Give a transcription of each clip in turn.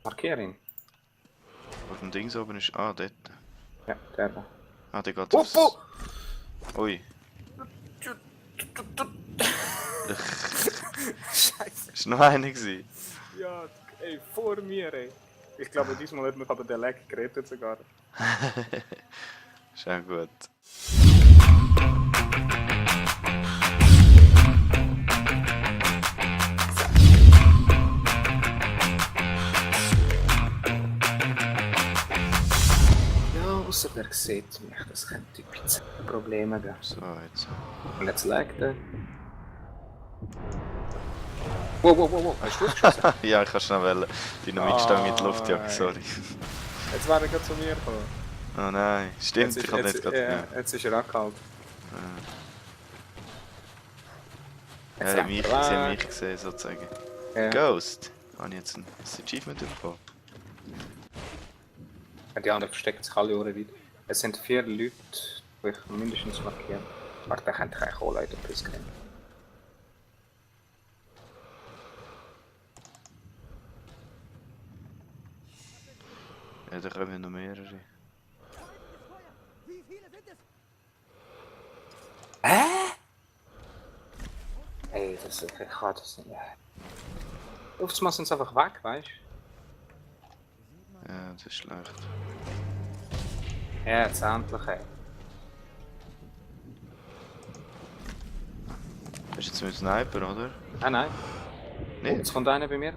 Markier ihn. Auf dem Dings oben ist. Ah, dort. Ja, der da. Ah, der geht aufs... Oh! Ui. Scheiße. Ist noch einer gewesen? Ja, ey, vor mir, ey. Ich glaube, diesmal hat mich aber der Lag gerettet sogar. Ist auch gut. Ja, außer der sieht mich. Das könnte ein bisschen Probleme geben. So, jetzt. Und jetzt laggt er. Wow. Hast du es geschossen? Ja, ich kann schnell Dynamitstange in die Luft jagen, sorry. Jetzt war er gerade zu mir gekommen. Oh nein, stimmt, Jetzt ich kann nicht jetzt, gerade. ja, jetzt ist er angehalten. Ja, sie haben mich gesehen, sozusagen. Ja. Ghost! Habe ich jetzt ein Achievement bekommen? Die anderen verstecken sich alle Ohren wieder. Es sind 4 Leute, die ich mindestens markiert. Warte, da könnte ich eigentlich auch Leute plus kennen. Ja, da kommen noch mehrere. Ey, ich kann das nicht. Oftmals sind sie einfach weg, weißt du? Ja, das ist schlecht. Ja, jetzt endlich, ey. Das ist jetzt mit Sniper, oder? Ah nein. Nicht? Jetzt kommt einer bei mir,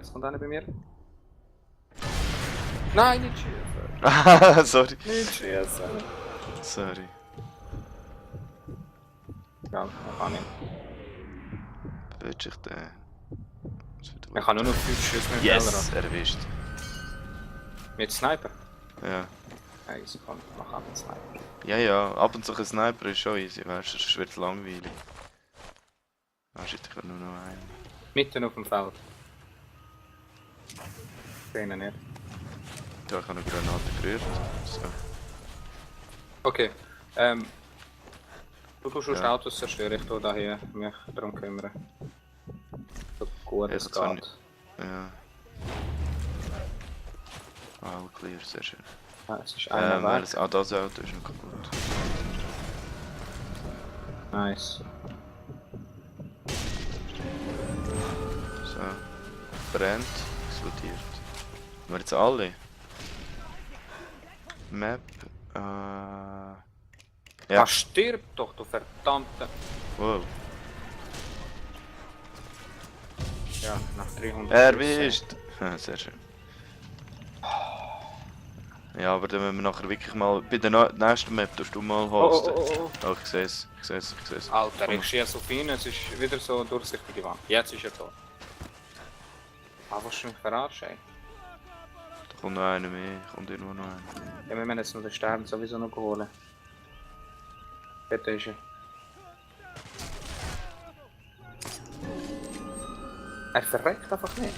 Nein, nicht schießen. Ah, sorry. Nicht schießen. Sorry. Ja, man kann nicht. Willst ich den? Man kann nur noch 5 Schüsse mit Yes, erwischt. Mit Sniper? Ja. Easy, komm, mach ab mit Sniper. Ja, ab und zu ein Sniper ist schon easy, weißt du, sonst wird es langweilig. Ah shit, ich habe nur noch einen. Mitten auf dem Feld. Sehen nicht. Da habe ich eine Granate gerührt. So. Okay, du tust Ja. Autos zerstören, ich tue da hier mich darum kümmern. So gut es Jetzt kann geht. Ja. All clear, sehr schön. Ah, es ist einer weg. Das Auto ist noch kaputt. Nice. So. Brennt, explodiert. Haben wir jetzt alle? Map. Ja. Ah, stirb doch, du verdammte. Wow. Ja, nach 300 Erwischt! Sehr schön. Ja, aber dann müssen wir nachher wirklich mal. Bei der nächsten Map darfst du mal hosten. Oh, ich sehe es. Alter, Komm. ich schieße auf ihn, es ist wieder so eine durchsichtige Wand. Jetzt ist er da. Ah, was schon verarscht, ey. Da kommt noch einer mehr, kommt irgendwo noch einer. Ja, wir müssen jetzt noch den Stern sowieso noch holen. Dort ist er. Er verreckt einfach nicht.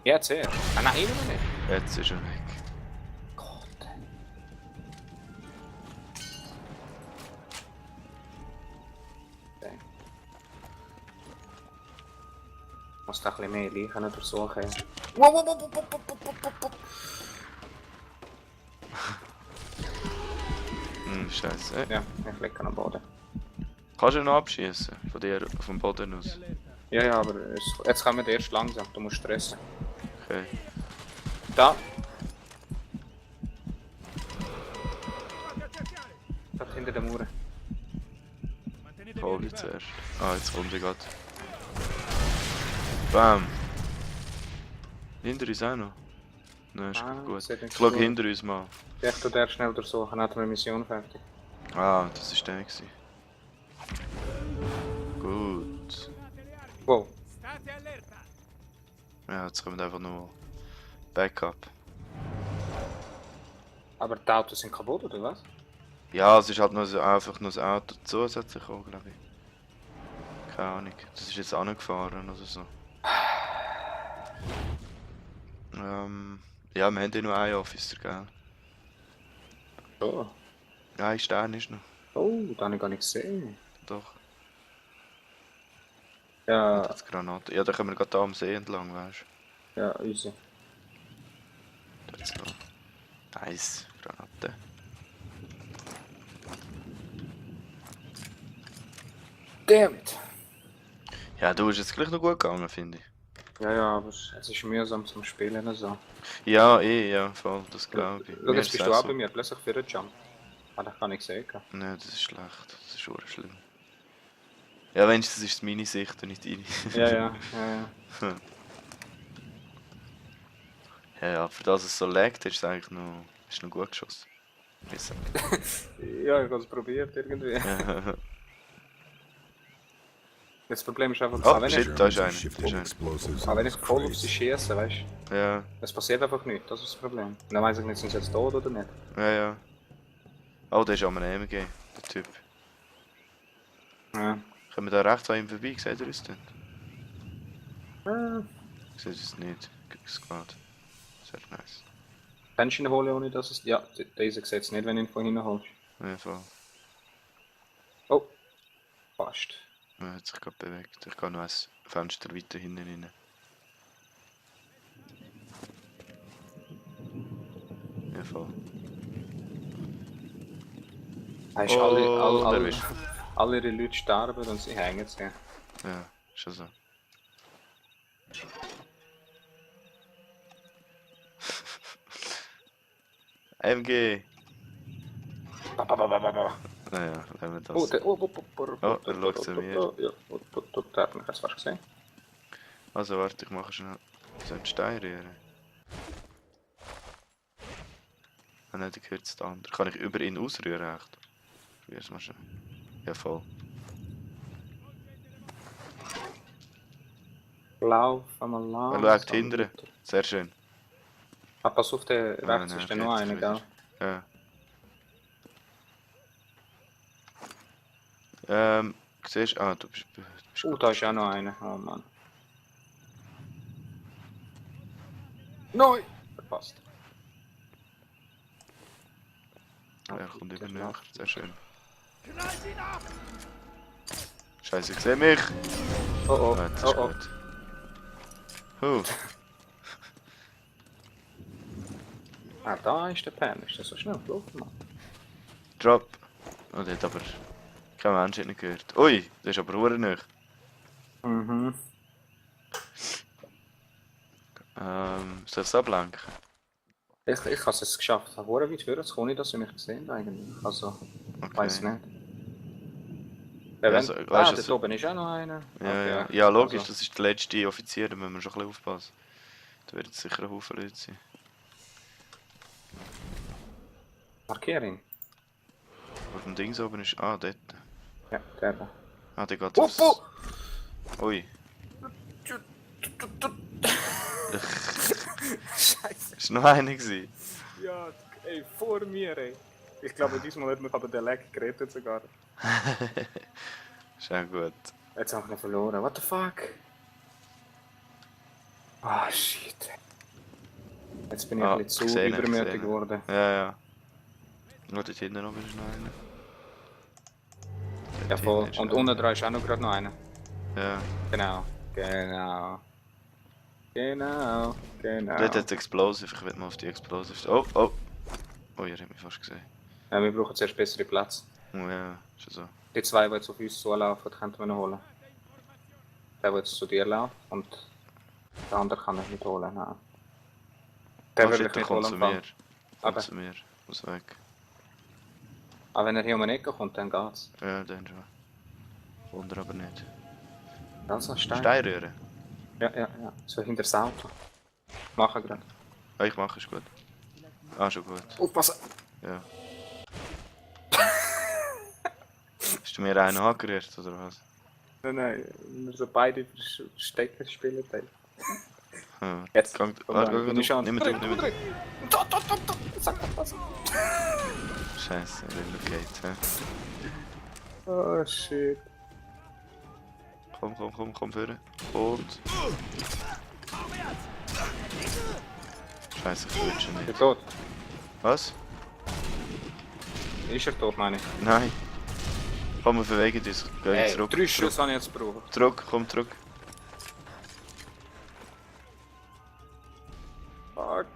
Jetzt erst. Ah nein, immer nicht. Jetzt ist er weg. Gott. Okay. Ich muss da ein bisschen mehr Leichen untersuchen. Wow. Scheiße. Ja, ich liege am Boden. Kannst du ihn noch abschießen? Von dir, vom Boden aus? Ja, aber jetzt kommen wir erst langsam, du musst stressen. Okay. Da! Da hinter der Mauer. Hol dich zuerst. Ah, jetzt kommt er gerade. Bam! Hinter uns auch noch. Nein, ist gut. sieht nicht Ich schaue gut. hinter uns mal. Ich tu der schnell durchsuchen, dann hat wir eine Mission fertig. Ah, das ist der gewesen. Gut. Wow. Ja, jetzt kommt einfach nur Backup. Aber die Autos sind kaputt, oder was? Ja, es ist halt nur so, einfach nur das Auto zusätzlich auch, glaube ich. Keine Ahnung. Das ist jetzt angefahren oder so. Ja, wir haben ja nur einen Officer, gell? Oh. Ja, ein Stern ist noch. Oh, das habe ich gar nicht gesehen. Doch. Ja, Das Granate. Ja, da können wir gerade da am See entlang, weißt ja, easy. So. Nice, Granate. Damn it! Ja, du ist jetzt gleich noch gut gegangen, finde ich. Ja, ja, aber es ist mühsam zum Spielen. Also. Ja, ja, voll, das glaube ich. Schau, jetzt bist du auch bei so. mir, plötzlich für den Jump. Ah, das kann ich sehen. Nein, das ist schlecht. Das ist schon schlimm. Ja, wenigstens ist es meine Sicht und nicht deine. Ja. Ja, für das es so laggt, ist es eigentlich noch, ist noch gut geschossen. Ich sagen. Ja, ich habe es probiert irgendwie. Ja. Das Problem ist einfach, Oh, wenn shit, ich, da ist einer. wenn ich voll auf sie schieße, weißt du, Ja, es passiert einfach nichts, das ist das Problem. Dann weiß ich nicht, sind sie jetzt tot oder nicht. ja. Oh, der ist am MG, der Typ. Ja. Können wir da rechts an ihm vorbei? Seht ihr uns denn? Äh, Ich sehe es nicht. Squad. Sehr nice. Kannst du ihn holen, ohne dass es. Ja, dieser sieht es nicht, wenn du ihn von hinten holst. Ja, voll. Oh, fast. Er hat sich gerade bewegt. Ich kann noch ein Fenster weiter hinten rein. Ja, voll. Weißt, Oh, der ist- alle ihre Leute sterben und sie hängen sich. Ja, schon so. MG! Naja, wenn wir das. Oh, der schaut zu mir. Ja, der hat mich jetzt fast gesehen. Also warte, ich mache schnell so einen Stein rühren. Ah nein, der gehört zu anderen. Kann ich über ihn ausrühren echt? Probier's mal schnell. Ja voll. Lauf einmal langsam. Er schaut hinten. Sehr schön. Ah, pass auf, der rechts nein, ist der noch okay, einer, jetzt gell? Ja. Siehst du? Ah, du bist Da ist auch noch einer. Oh Mann. Nein! Verpasst. Er kommt über der näher. läuft. Sehr schön. Scheiße, ich sehe mich! Oh, Ah, das oh, ist oh. gut. Huh. Ah, da ist der Pan. Ist der so schnell gelaufen, Mann? Drop! Oh, der hat aber kein Mensch hat ihn gehört. Ui, der ist aber verdammt nahe. Mhm. Soll ich es ablenken? Ich habe es geschafft. Ich habe weit vorher zu kommen, dass sie mich gesehen eigentlich. Also, Okay. weiß nicht. Ja, Wenn, also, weißt du, dort also- oben ist auch noch einer. Ja, Okay. ja logisch, Also, das ist der letzte Offizier, da müssen wir schon ein bisschen aufpassen. Da werden sicher ein Haufen Leute sein. markiere ihn. Auf dem Ding oben ist. Ah, dort. Ja, der da. Ah, der geht aufs. Ui. Scheiße. Ist noch einer gewesen? Ja, ey, vor mir, ey. Ich glaube, diesmal hat mich aber der Lag gerettet sogar. Ist auch gut. Jetzt haben wir ihn verloren. What the fuck? Ah, shit. Jetzt bin ich ein bisschen zu gesehen, übermütig gesehen. geworden. Ja. Oh, dort hinten oben ist noch einer. Ja, Dort voll. hinten ist Und noch unten dran ist auch noch gerade noch einer. Ja. Genau. Dort hat es Explosive, ich will mal auf die Explosive. Oh. Oh, ihr habt mich fast gesehen. Ja, wir brauchen zuerst bessere Platz. Oh ja, schon so. Die zwei, die jetzt auf uns zulaufen, könnten wir noch holen. Der, der jetzt zu dir läuft und der andere kann ich nicht holen. Nein. Der Oh würde shit, ich der nicht kommt holen. zu mir. Aber, Kommt zu mir. Muss weg. aber wenn er hier um die Ecke kommt, dann geht's. Ja, dann schon. Wunder aber nicht. Also, Stein. Steinrühren? Ja. So hinter das Auto. Machen gerade. Ah, ich mache, ist gut. Ah, schon gut. Aufpassen! Ja. Hast du mir einen angerührt, oder was? Nein, wir so beide Stecker spielen. Ja. Jetzt. Gang, Komm warte, rein, bin ich an. nimm mit. Da! Sag mal was. Scheiße, Relocate, hä? Oh shit. Komm, führen. Und. Scheiße, ich will schon Ist er nicht. tot? Was? Ist er tot, meine ich? Nein. Komm, wir bewegen uns. Geh Hey, zurück. 3 Schüsse habe ich jetzt gebraucht. Komm zurück. Fuck.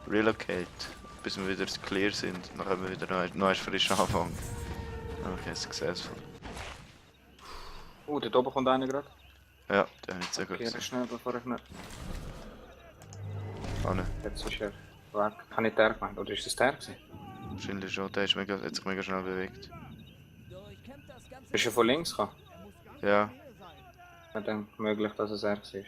Relocate. Bis wir wieder clear sind. Dann können wir wieder neu frisch anfangen. Okay, successful. Dort oben kommt einer gerade. Ja, der hat nicht sehr gut Okay, gesehen. schnell, bevor ich nicht... Anne. Jetzt ist er weg. Kann nicht der gemeint, oder ist das der gewesen? Wahrscheinlich schon, der ist hat sich mega schnell bewegt. Bist du von links gekommen? Ja, Ja, dann möglich, dass es er war.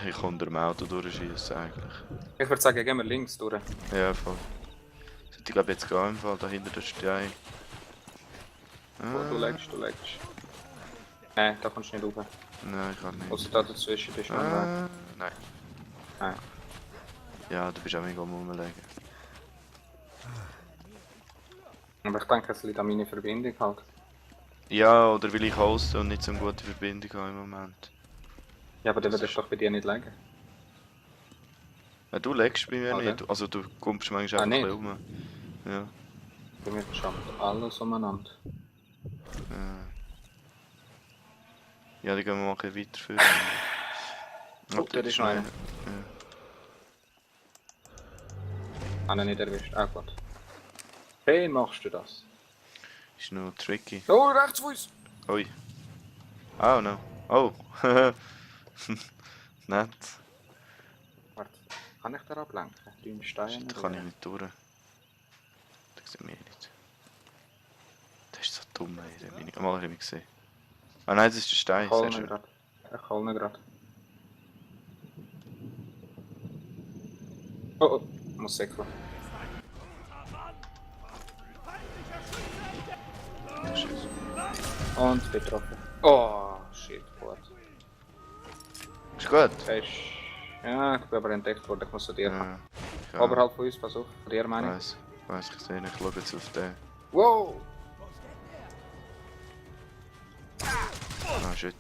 ich kann unter dem Auto durchschießen eigentlich. Ich würde sagen, gehen wir links durch. Ja, voll. Sollte ich glaube jetzt gehen im Fall, da hinter der Stein. Du legst. Nein, da kommst du nicht rauf. Nein, ich kann nicht. Also da dazwischen bist du noch weg. Nein. Nein. Ja, du bist auch mega am Rumlegen. Aber ich denke, es liegt an meiner Verbindung halt. Ja, oder will ich hosten und nicht so eine gute Verbindung haben im Moment. Ja, aber dann würdest du doch bei dir nicht legen. Ja, du legst bei mir Okay. nicht. Also du kommst manchmal Ah, einfach nicht? ein bisschen rum. Ja. Bei mir schaut alles umeinander. Ja, dann gehen wir mal ein bisschen weiterführen. Oh, da ist noch einer. Ja. Habe ihn nicht erwischt. Ah, gut. Wie machst du das? Ist noch tricky. Oh, rechts von uns! Ui. Oh no. Oh. Nett. Warte, kann ich da ablenken? Deine Steine? Da kann ich nicht durch. Das sieht mir nicht. Das ist so dumm, ey. Den habe ich mal gesehen. Ah nein, das ist der Stein. Ich hole Sehr ihn schön. gerade. Ich hole ihn gerade. Oh, muss säckeln. Und getroffen. Oh, shit, gut. Ist gut? Er ist... Ja, ich bin aber entdeckt worden, ich muss zu dir kommen. Ja. Oberhalb von uns, pass auf. Von dir meine ich. Weiss ich sehe. Ich schaue jetzt auf den. Wow! Ah shit.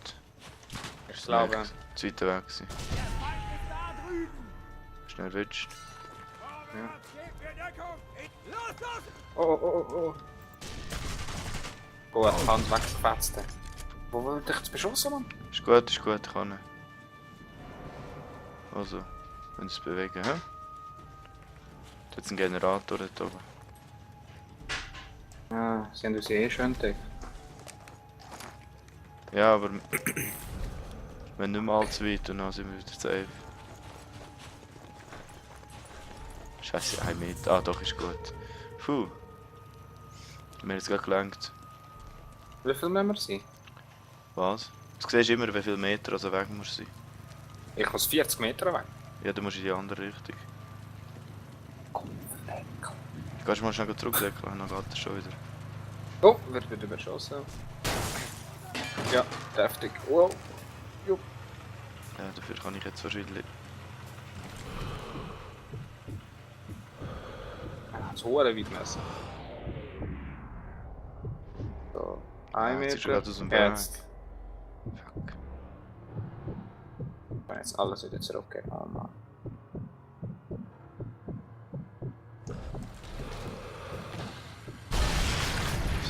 Ich glaube... Zu weit weg gewesen. Schnell erwischt. Ja. Oh. Gut, Hand weggefetzt. Wo wird dich jetzt beschossen, Mann? Ist gut, ich kann. Also, wenn sie es bewegen, hä? Jetzt ein Generator dort oben. Ja, sie haben uns eh schön entdeckt. Ja, aber wenn nicht mehr allzu weit, dann sind wir wieder safe. Scheiße, 1 Meter. Ah, doch, ist gut. Puh. Mir hat es gerade gelangt. Wie viel müssen wir sein? Was? Du siehst immer, wie viele Meter also weg muss sein. Ich muss 40 Meter weg. Ja, du musst in die andere Richtung. Komm, weg. Kannst du mal schnell zurücksäckeln, dann geht er schon wieder. Oh, wird wieder beschossen. Ja, deftig. Wow. Jupp. Ja, dafür kann ich jetzt wahrscheinlich... So weit messen. So, 1 jetzt ist er Meter. gerade aus dem Weg. Jetzt. Fuck. Ich kann jetzt alles wieder zurückgeben. Oh Mann.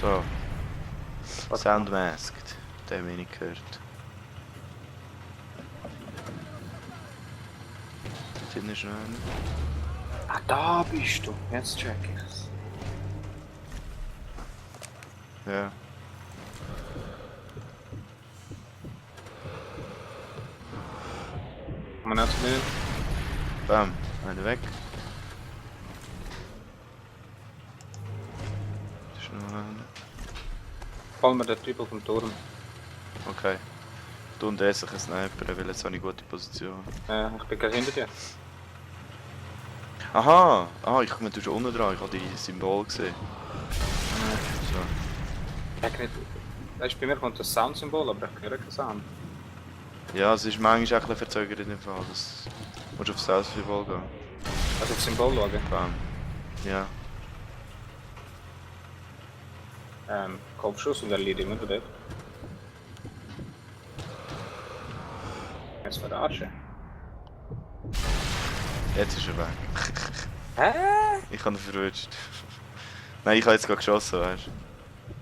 So. Was Soundmasked. Den habe ich nicht gehört. Dort hinten ist noch einer. Ah, da bist du. Jetzt check ich's. Ja. Komm mal nicht mehr. Bam. Einer weg. Da ist noch einer. Holen wir den Typ auf dem Turm. Okay. Du und er sich ein Sniper, weil jetzt habe ich gute Position. Ich bin gleich hinter dir. Aha! Ah, ich komme schon unten dran, ich habe die Symbol gesehen. So. Ich nicht. Weißt du, bei mir kommt das Sound-Symbol, aber ich höre keinen Sound. Ja, es ist manchmal auch ein bisschen verzögert in dem Fall. Das musst du auf das Symbol gehen. Also auf das Symbol schauen. Bam. Ja. Kopfschuss und er liegt immer dort. Jetzt verarschen. Jetzt ist er weg. Hä? Ich habe ihn verrutscht. Nein, ich habe jetzt gerade geschossen, weißt du.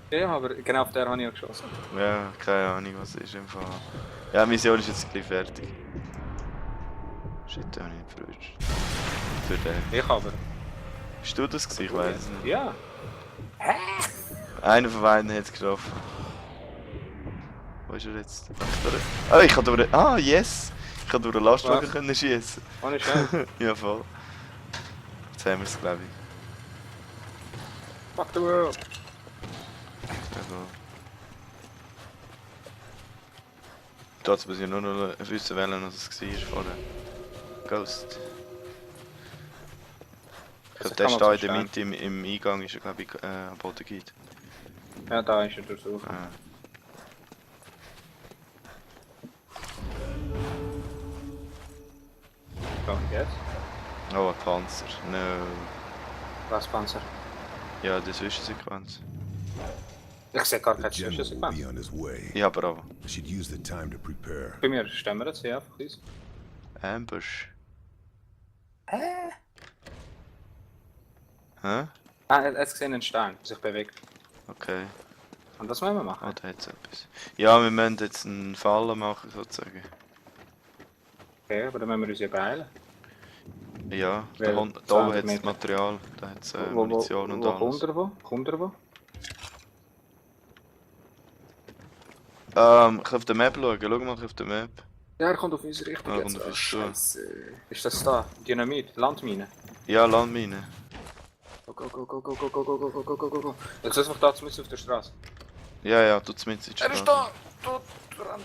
Ja, aber genau auf der habe ich auch geschossen. Ja, keine Ahnung, was ist im Fall. Ja, die Mission ist jetzt gleich fertig. Shit, da habe ich nicht verrutscht. Für den. Ich aber. Bist du das gewesen? Ich weiß es nicht. Ja. Einer von beiden hat es getroffen. Wo ist er jetzt? Ah, ich kann durch... Ah, yes! Ich kann durch den Lastwagen können schießen. Ohne Scheiß. Ja, voll. Jetzt haben wir es, glaube ich. Fuck the world. Also. Dort muss ich nur noch wissen, was es war vorher. Ghost. Ich glaube, der steht in der Mitte im Eingang, ist er, glaube ich, am Boden geht. Ja, da ist er durchsucht. Ah. So, und jetzt? Oh, ein Panzer. No. Was, Panzer? Ja, die Zwischensequenz. Ich sehe gar The keine general will Zwischensequenz. be on his way. Ja, bravo. We should use the time to prepare. Bei mir stimmen wir jetzt hier einfach uns. Ambush. Hä? Hä? Ah, er hat gesehen einen Stein, der sich bewegt. Okay. Und was wollen wir machen? Ah, da hat es etwas. Ja, wir müssen jetzt einen Falle machen, sozusagen. Okay, aber dann müssen wir uns ja beeilen. Ja, Weil da hat 200 es Meter. Material, da hat es Munition und alles. Kommt er wo? Kommt er wo? Ich auf der Map schauen, schau mal auf der Map. Ja, er kommt auf unsere Richtung. Ja, jetzt. kommt auf Oh, uns zu. Scheisse. Ist das da? Dynamit? Landmine? Ja, Landmine. Go, go, go, go, go, go, go, go, go, go, go, go, go. Jetzt ist einfach da zumindest auf der Straße. Ja, tut's mit sich. Er ist da! Tot! Ran.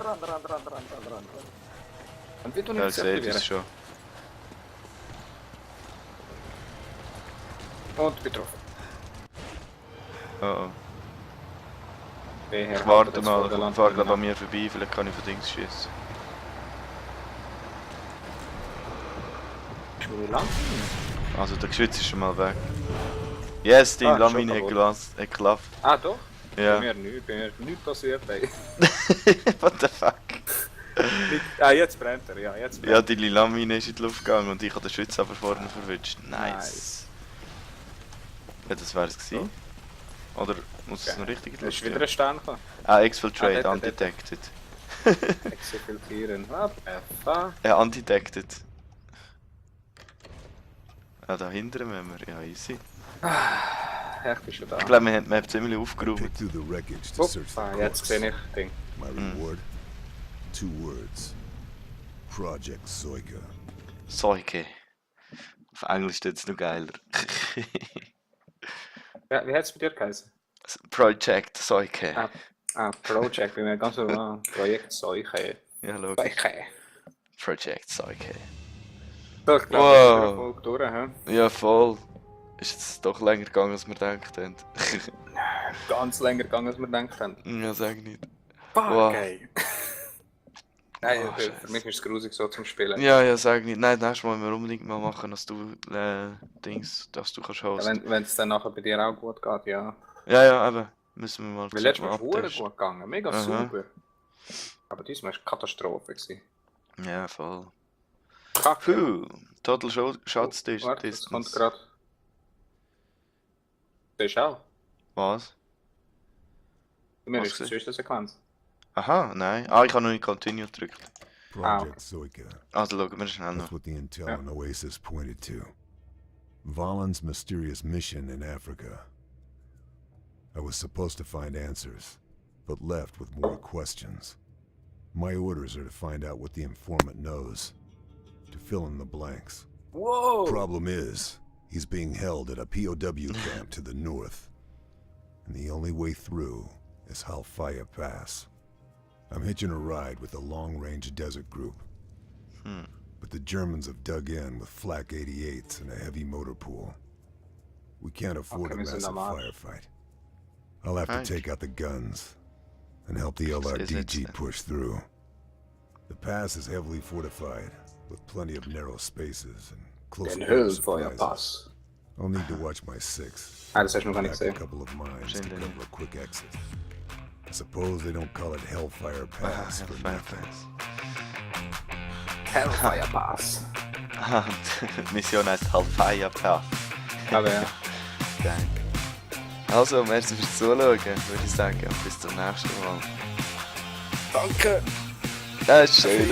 Und wie du Ja, nicht ich sehe es schon. Und getroffen. Oh. Ich Ich warte mal, ich fahre glaube an mir vorbei, vielleicht kann ich von Dings schießen. Ist mir Landmine? Also der Geschütz ist schon mal weg. Yes, die Ah, Landmine schon hat geklappt. Ah, doch? Ja. Bei mir nichts passiert. Ey. What the fuck? Jetzt brennt er, ja, jetzt brennt Ja, die Landmine ist in die Luft gegangen und ich habe den Schütz aber vorne verwünscht. Nice. Ja, das wäre es gewesen. Oder muss es noch richtig in die Es ist Luft wieder ein Stern gekommen. Exfiltrate, dort. undetected. Exfiltrieren. What the fuck? Ja, undetected. Ja, da hinten müssen wir. Ja, easy. Ja, ich bin schon da. Ich glaube, wir haben die Map ziemlich Pick aufgeräumt. through the wreckage to search the Opa, jetzt sehe corpse. ich Ding. My reward? 2 words. Project Zoika. Soike. Auf Englisch steht es noch geiler. Ja, wie hat es bei dir geheißen? Project Soike. Project, bei mir ganz normal. Projekt Seuche. Ja, schau. Seuche. Project Soike. So, ich glaube, Wow. wir sind Folge durch, hä? Ja, voll. Ist jetzt doch länger gegangen, als wir gedacht haben. Ganz länger gegangen, als wir gedacht haben. Ja, sag nicht. Fuck, Wow. ey. Nein, Oh, für Scheiße. mich ist es grusig so zum Spielen. Ja, sag nicht. Nein, nächstes Mal müssen wir unbedingt mal machen, dass du dass du kannst hosten. Wenn es dann nachher bei dir auch gut geht, ja. Ja, eben. Müssen wir mal Weil letztes Mal mal ist es gut gegangen, mega Aha. super. Aber diesmal war es Katastrophe. Gewesen. Ja, voll. Kacke. Puh, Total Shots Warte, das kommt Distance. gerade. Das ist auch. Was? Bei mir Was ist die gesehen? Zwischensequenz. Aha, nein. Ah, ich habe noch nicht Continue gedrückt. Project Zoika. Also schauen wir schnell That's noch. what the intel Yeah. on Oasis pointed to. Valen's mysterious mission in Africa. I was supposed to find answers, but left with more questions. My orders are to find out what the informant knows, to fill in the blanks. Whoa! Problem is, he's being held at a POW camp to the north, and the only way through is Halfaya Pass. I'm hitching a ride with a long-range desert group. But the Germans have dug in with flak 88s and a heavy motor pool. We can't afford Okay, a wir sind massive am Arsch. firefight. I'll have Right. to take out the guns and help the Is it, LRDG push through. The pass is heavily fortified, with plenty of narrow spaces and close Den quarter Höhlenfeuerpass. surprises. I'll need to watch my six. Ah, das hast du noch gar nicht Pack a gesehen. couple of mines to Wahrscheinlich cover a quick exit. I suppose they don't call it Hellfire Pass for nothing. Hellfeuerpass. Ah, die Mission heißt Halfaya Pass. Aber ja. Geil. Also, merci fürs Zuschauen, würde ich sagen. Bis zum nächsten Mal. Danke! Das ist schön.